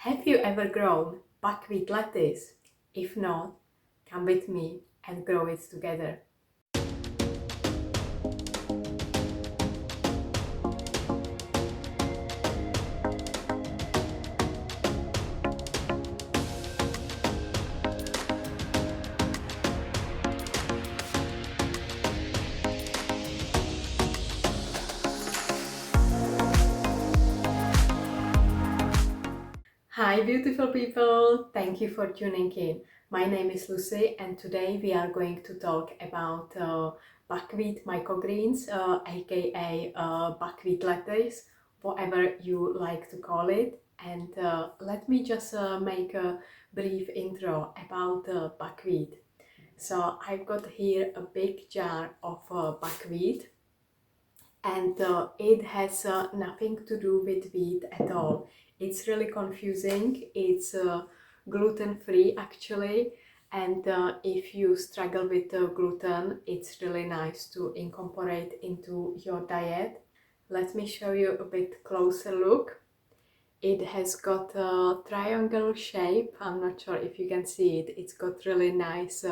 Have you ever grown buckwheat lettuce? If not, come with me and grow it together. Hi beautiful people, thank you for tuning in. My name is Lucy and today we are going to talk about buckwheat microgreens, aka buckwheat lettuce, whatever you like to call it. And let me just make a brief intro about buckwheat. So I've got here a big jar of buckwheat, and it has nothing to do with wheat at all. It's really confusing. It's gluten-free actually, and if you struggle with gluten, it's really nice to incorporate into your diet. Let me show you a bit closer look. It has got a triangle shape. I'm not sure if you can see it. It's got really nice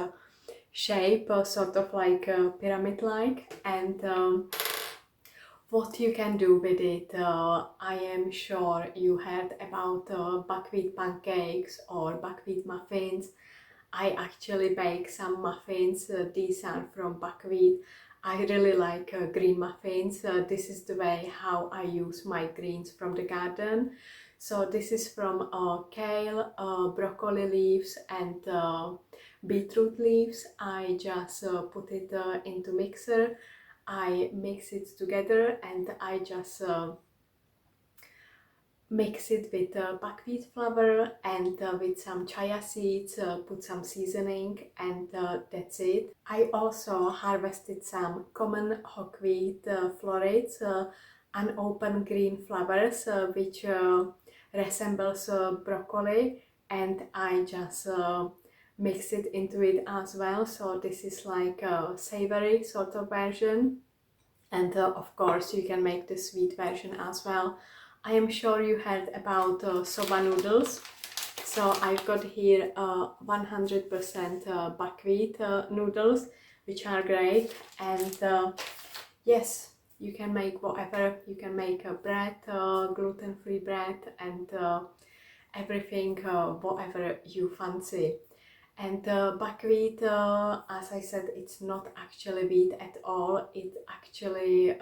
shape, sort of like pyramid-like, and what you can do with it. I am sure you heard about buckwheat pancakes or buckwheat muffins. I actually bake some muffins. These are from buckwheat. I really like green muffins. This is the way how I use my greens from the garden. So this is from kale, broccoli leaves and beetroot leaves. I just put it into mixer. I mix it together and I just mix it with buckwheat flour and with some chia seeds, put some seasoning, and that's it. I also harvested some common hawkweed florets, unopened green flowers, which resembles broccoli, and I just mix it into it as well. So this is like a savory sort of version, and of course you can make the sweet version as well. I am sure you heard about soba noodles. So I've got here 100% buckwheat noodles, which are great. And yes, you can make whatever. You can make a bread, gluten-free bread, and everything, whatever you fancy. And buckwheat, as I said, it's not actually wheat at all. It actually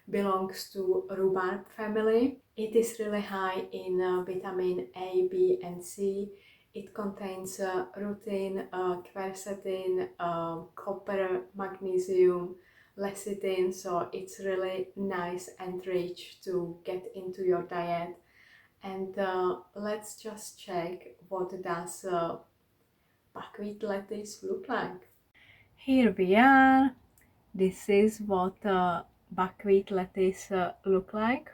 belongs to Rhubarb family. It is really high in vitamin A, B and C. It contains rutin, quercetin, copper, magnesium, lecithin, so it's really nice and rich to get into your diet. And let's just check what does buckwheat lettuce look like. Here we are. This is what buckwheat lettuce look like,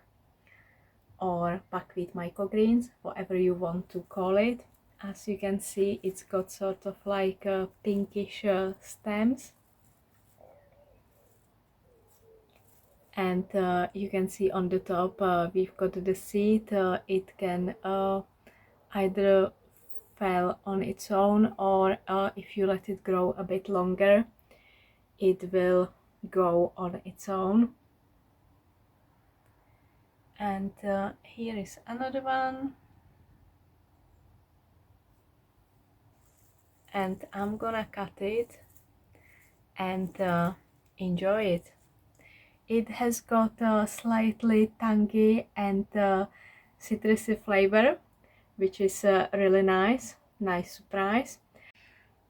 or buckwheat microgreens, whatever you want to call it. As you can see, it's got sort of like pinkish stems, and you can see on the top we've got the seed. It can either fall on its own, or if you let it grow a bit longer, it will grow on its own. And here is another one, and I'm gonna cut it and enjoy it. It has got a slightly tangy and citrusy flavor, which is really nice surprise.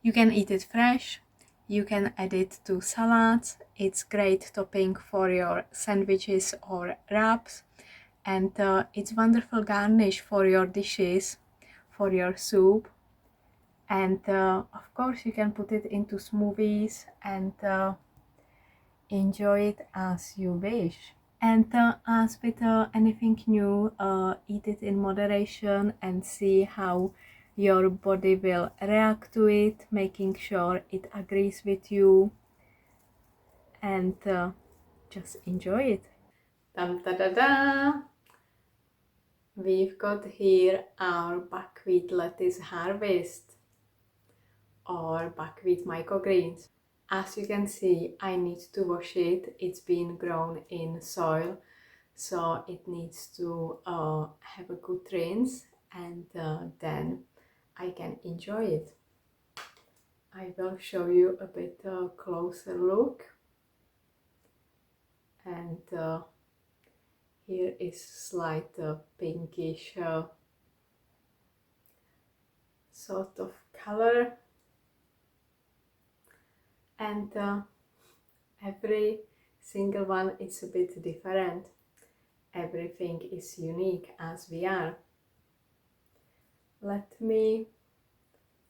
You can eat it fresh, you can add it to salads. It's great topping for your sandwiches or wraps, and it's wonderful garnish for your dishes, for your soup, and of course you can put it into smoothies and enjoy it as you wish. And as with anything new, eat it in moderation and see how your body will react to it, making sure it agrees with you, and just enjoy it. Dum da da da! We've got here our buckwheat lettuce harvest or buckwheat microgreens. As you can see, I need to wash it. It's been grown in soil, so it needs to have a good rinse, and then I can enjoy it. I will show you a bit closer look, and here is slight pinkish sort of color, and every single one is a bit different. Everything is unique as we are. Let me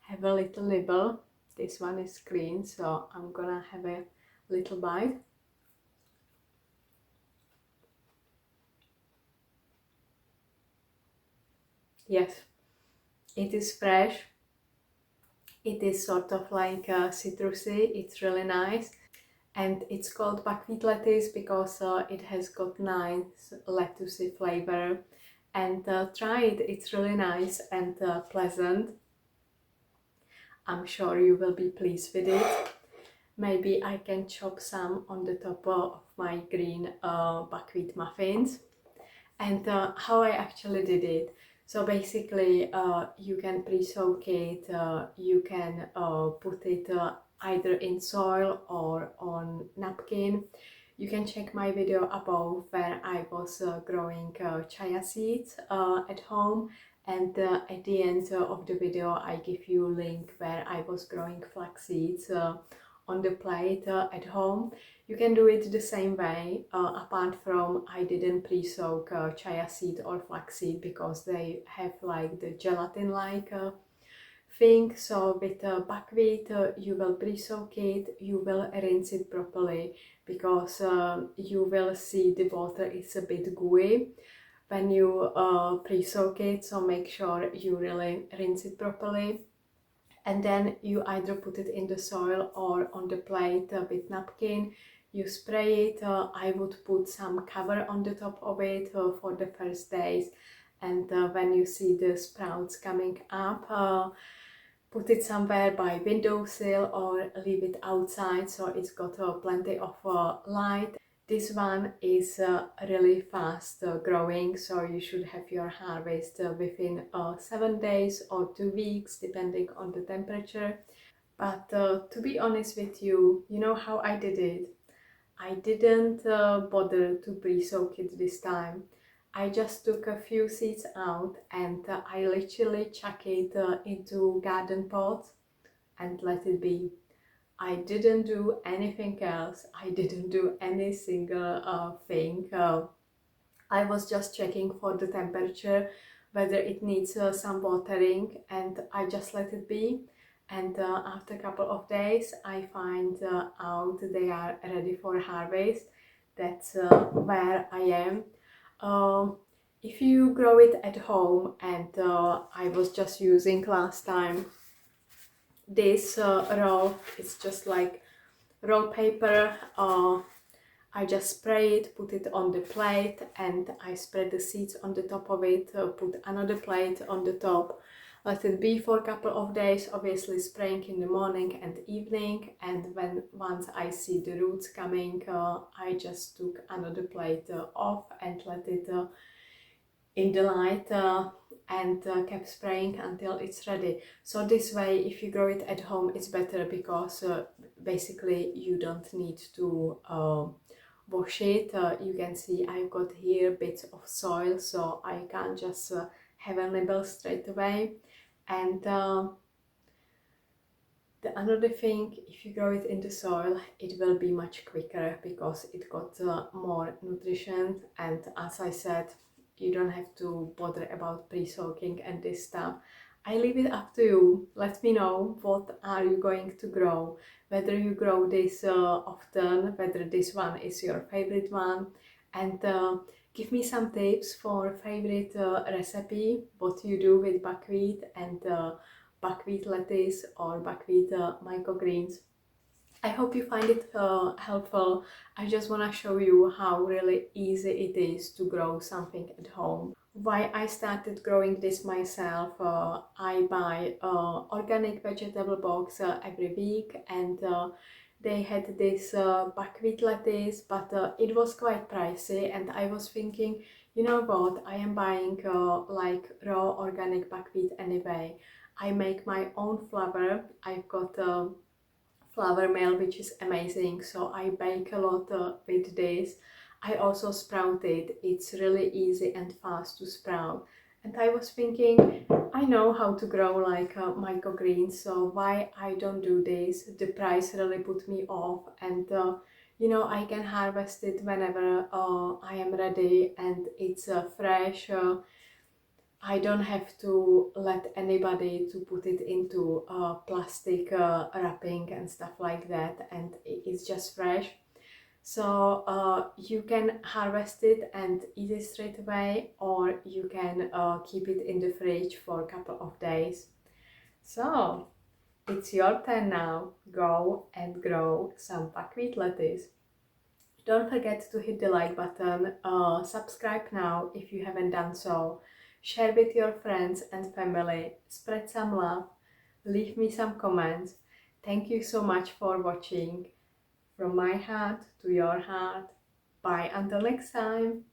have a little nibble. This one is clean, so I'm gonna have a little bite. Yes, it is fresh. It is sort of like citrusy. It's really nice. And it's called buckwheat lettuce because it has got nice lettucey flavor. And try it, it's really nice and pleasant. I'm sure you will be pleased with it. Maybe I can chop some on the top of my green buckwheat muffins. And how I actually did it. So basically you can pre-soak it, you can put it either in soil or on napkin. You can check my video above where I was growing chia seeds at home, and at the end of the video I give you a link where I was growing flax seeds on the plate at home. You can do it the same way, apart from I didn't pre-soak chia seed or flax seed because they have like the gelatin-like thing. So with buckwheat you will pre-soak it, you will rinse it properly because you will see the water is a bit gooey when you pre-soak it, so make sure you really rinse it properly. And then you either put it in the soil or on the plate with napkin. You spray it. I would put some cover on the top of it for the first days, and when you see the sprouts coming up, put it somewhere by windowsill or leave it outside so it's got plenty of light. This one is really fast growing, so you should have your harvest within 7 days or 2 weeks depending on the temperature. But to be honest with you, you know how I did it? I didn't bother to pre-soak it this time. I just took a few seeds out and I literally chuck it into garden pot and let it be. I didn't do anything else. I didn't do any single thing. I was just checking for the temperature, whether it needs some watering, and I just let it be. And after a couple of days I find out they are ready for harvest. That's where I am. If you grow it at home, and I was just using last time this roll, it's just like roll paper. I just spray it, put it on the plate, and I spread the seeds on the top of it, put another plate on the top, let it be for a couple of days, obviously spraying in the morning and evening, and once I see the roots coming, I just took another plate off and let it in the light and kept spraying until it's ready. So this way, if you grow it at home, it's better because basically you don't need to wash it. You can see I've got here bits of soil, so I can't just have a nibble straight away. And the another thing, if you grow it in the soil, it will be much quicker because it got more nutrition, and as I said, you don't have to bother about pre-soaking and this stuff. I leave it up to you. Let me know what are you going to grow, whether you grow this often, whether this one is your favorite one, and give me some tips for favorite recipe, what you do with buckwheat and buckwheat lettuce or buckwheat microgreens. I hope you find it helpful. I just want to show you how really easy it is to grow something at home. why I started growing this myself. I buy organic vegetable box every week, and they had this buckwheat lettuce, but it was quite pricey, and I was thinking, you know what, I am buying like raw organic buckwheat anyway. I make my own flour. I've got flour mill, which is amazing, so I bake a lot with this. I also sprout it. It's really easy and fast to sprout. And I was thinking, I know how to grow like microgreens, so why I don't do this? The price really put me off, and you know, I can harvest it whenever I am ready, and it's fresh. I don't have to let anybody to put it into plastic wrapping and stuff like that, and it's just fresh. So you can harvest it and eat it straight away, or you can keep it in the fridge for a couple of days. So it's your turn now. Go and grow some buckwheat lettuce. Don't forget to hit the like button, subscribe now if you haven't done so, share with your friends and family, spread some love, leave me some comments. Thank you so much for watching. From my heart to your heart. Bye until next time.